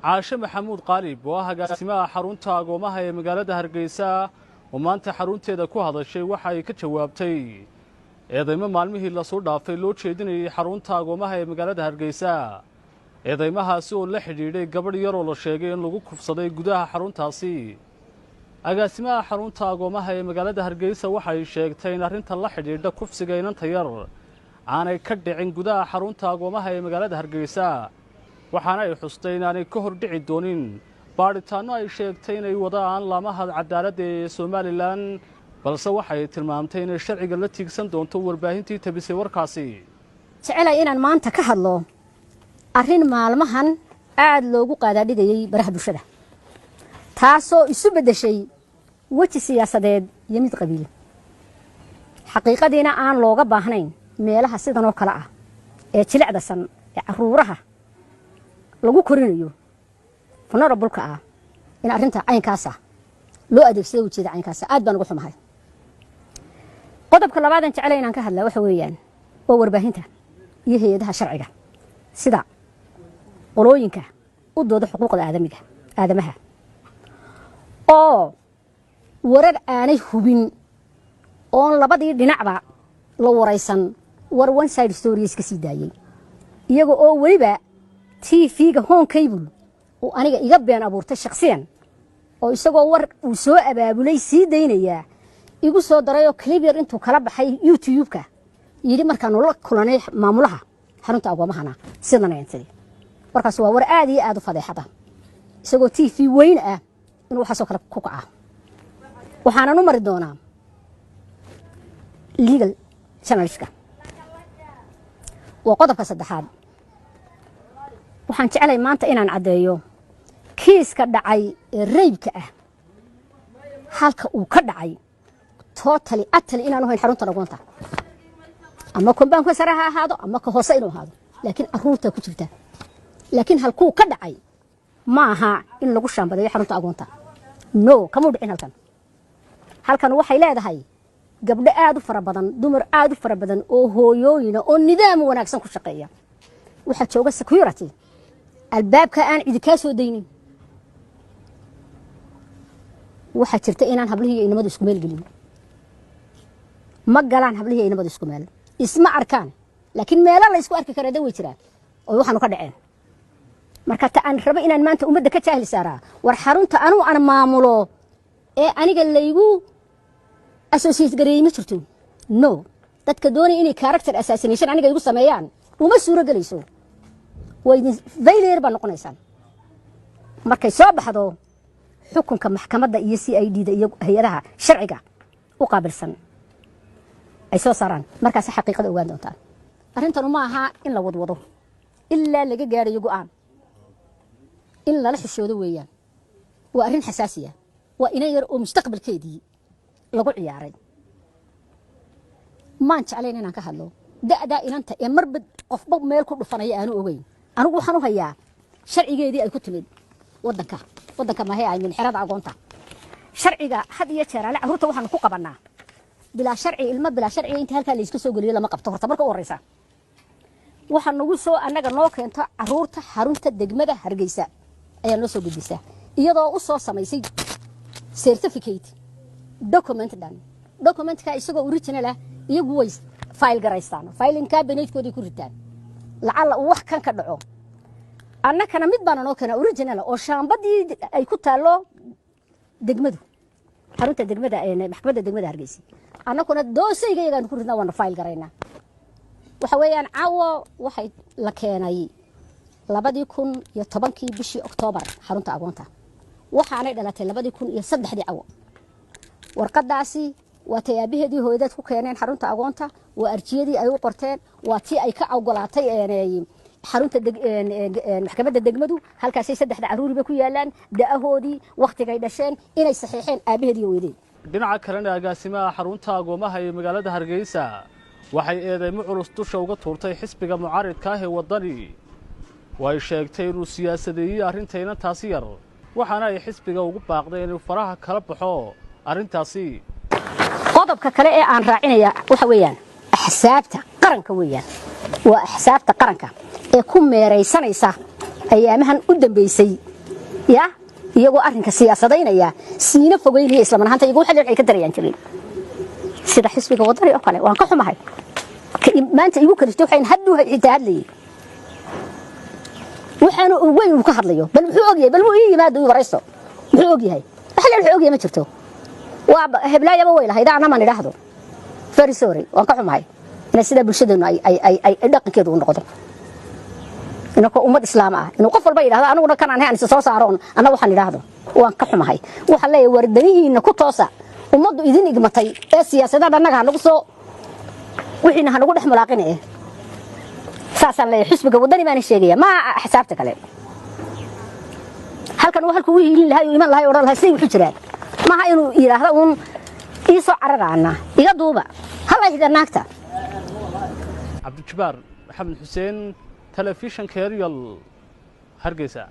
caashe maxamuud qaalib waa agaasimaha xarunta agoomaha ee magaalada Hargeysa oo maanta xarunteeda ku hadashay waxa ay ka jawaabtay eedeymo maalmihii la soo dhaafay loo jeedinayay xarunta agoomaha ee magaalada Hargeysa eedeymahaasi oo la xidhiidhay gabadh yar oo la sheegay in lagu kufsaday gudaha xaruntaasi agaasimaha xarunta agoomaha ee magaalada Hargeysa waxa ay sheegtay in arrinta la xidhiidha kufsiga inanta yar aanay ka dhicin gudaha xarunta agoomaha ee magaalada Hargeysa waxaana ay xustay inaanay ka hor dhici doonin baaritaano ay sheegtay inay wadaan laamaha cadaaladda ee Somaliland balse waxay tilmaamtay inay sharciga la tiigsan doonto warbaahintii tabisay warkaasi jecelahay inaan maanta ka hadlo arrin maalmahan aad loogu qaadaadhigayay baraha bulshada taasoo isu bedeshay waji siyaasadeed iyo mid qabiil xaqiiqadiina aan looga baahnayn meelaha sidan oo kale ah ee jilicdasan ee caruuraha lagu korinayo vulnerable-ka ah in arrinta caynkaas ah loo adeegsado wajiyada caynkaas aad baan ugu xumahay qodobka labaad aan jecelahay inaan ka hadlaa waxa weeyaan waa warbaahinta iyo hay'adaha sharciga sida qolooyinka u dooda xuquuqda aadamaha oo warar aanay hubin oon labadii dhinacba la waraysan war one side stories ka sii daayay iyaga oo weliba TV-ga home cable oo aniga iga been abuurtay shakhsiyan oo isagoo war uu soo abaabulay sii daynaya igu soo daray oo clip yar intuu kala baxay YouTube-ka yiri markaan la kulanay maamulaha xarunta agoomahana sidan ay intay warkaas waa war aad iyo aad u fadeexada isagoo TV weyn ah inuu waxa soo kala ku kaca waxaana u mari doonaa legal channelska waa qodobka saddexaad waxaan jecelahay maanta inaan cadeeyo kiiska dhacay ee reybka ah halka uu ka dhacay totally inaanu hayn xarunta agoonta ama kombaanka sare ha ahaado ama ka hoose inuu ahaado laakiin aruurta ku jirta laakiin halkuu ka dhacay ma aha in lagu shaambadeeyo xarunta agoonta no kama dhicin halkan waxay leedahay gabdho aad u fara badan dumar aad u fara badan oo hooyooyina oo nidaam wanaagsan ku shaqeeya waxa jooga security albaabka aan cid ka soo daynin waxa jirta inaan hablihii inamadu isku meel gelin ma galaan hablihii inamadu isku meel isma arkaan laakiin meelo la isku arki karaa way jiraan oo waxaanu ka dhaceen marka aan rabo inaan maanta ummadda ka jaahil saaraa war xarunta aan maamulo ee aniga laygu associate gareeyay ma jirto no dadka doonay inay character assassination aniga igu sameeyaan uma suuro galayso way failure ba noqonaysan markay soo baxdo xukunka maxkamadda iyo CID-da iyo hay'adaha sharciga u qaabilsan ay soo saaraan markaas xaqiiqada ogaan doontaan arrintan ma aha in la wadwado illa laga gaarayo go'aan in la xishoodo weeyaan waa arrin xasaasiya waa inay yar oo mustaqbalkeedii lagu ciyaaray maan jeclayn inaan ka hadlo da'da inanta ee marba qofba meel ku dhufanaya aanu ogeyn anigu waxaan u hayaa sharcigeedii ay ku timid wadanka ma hay min xirada agoonta sharciga had iyo jeer ala caruurta waxaan ku qabanaa bilaa sharci ilma bilaa sharci inta halka la iska soo galiyo lama qabto horta marka u horeysa waxaan nagu soo anaga noo keenta caruurta xarunta degmada Hargeysa ayaa noo soo gudbisa iyadoo u soo samaysay certificate document ka isagoo original ah iyagu way file garaystaan filing cabinet-koodii ku ritaan lacala wax kan ka dhaco annakana mid baan noo keena original oo shaambadii ay ku taalo degmadu xarunta degmada ee maxkamadda degmada Hargeysa annakuna doosayga iyagaan ku ridnaa waan file garaynaa waxa weeyaan caawo waxay la keenay 2010 bishii October xarunta agoonta waxaanay dhalatay 2003 caawo warqadaasi waa tayaabaheedii hooyadeed ku keeneen xarunta agoonta waa arjiyadii ay u qorteen waa tii ay ka ogolaatay xarunta maxkamadda degmadu halkaasay saddexda caruuriba ku yaalaan da'ahoodii waqtigay dhasheen inay saxiixeen aabaheedii hooyadeed dhinaca kalena agaasimaha xarunta agoomaha ee magaalada Hargeysa waxay eedeymo culus dusha uga tuurtay xisbiga mucaaridka ah ee wadani way sheegtay inuu siyaasadeeyay arrinteena taasi yar waxaana ay xisbiga ugu baaqday inuu faraha kala baxo arrintaasi qodobka kale ee aan raacinaya waxa weeyaan axsaabta qaranka weeyaan waa axsaabta qaranka ee ku meeraysanaysa ayaamahan u dambeysay ya iyagoo arrinka siyaasadaynaya siina fogeynaya isla marhaanta iyagu waxay ka darayaan jirin sida xisbiga wadani oo kale waan ka xumahay maanta igu kaliftay waxaan haduu xitaa hadlayay waxaanu weyn uu ka hadlayo bal wuxuu ogyahay bal uu yimaado uu waraysto wuxuu ogyahay waxa la ogyahay ma jirto waa heblaayaba way lahayd ana ma nidhaahdo very sorry waan ka xumahay in sida bulshadeennu ay dhaqankeedu u noqdo inako ummad islaam ah inuu qof walba yiraahdo aniguna kan aan soo saaroon ana waxaan yiraahdo waan ka xumahay waxa leeyahay wardanihiina ku toosa ummadu idin igmatay ee siyaasadda anaga nagu soo wixina hanagu dhex mulaaqinay saasan leeyahay xisbiga wadani baan sheegaya ma xisaabta kale halkan waa halku wiilin lahaay iman lahaay oran lahaay say wuxuu jiraan ma ha inuu yiraahdo uun iisoo cararaana iga duuba hala hidanaagta Abdul Jabbar Maxamed Xuseen telefishan Kerial Hargeysa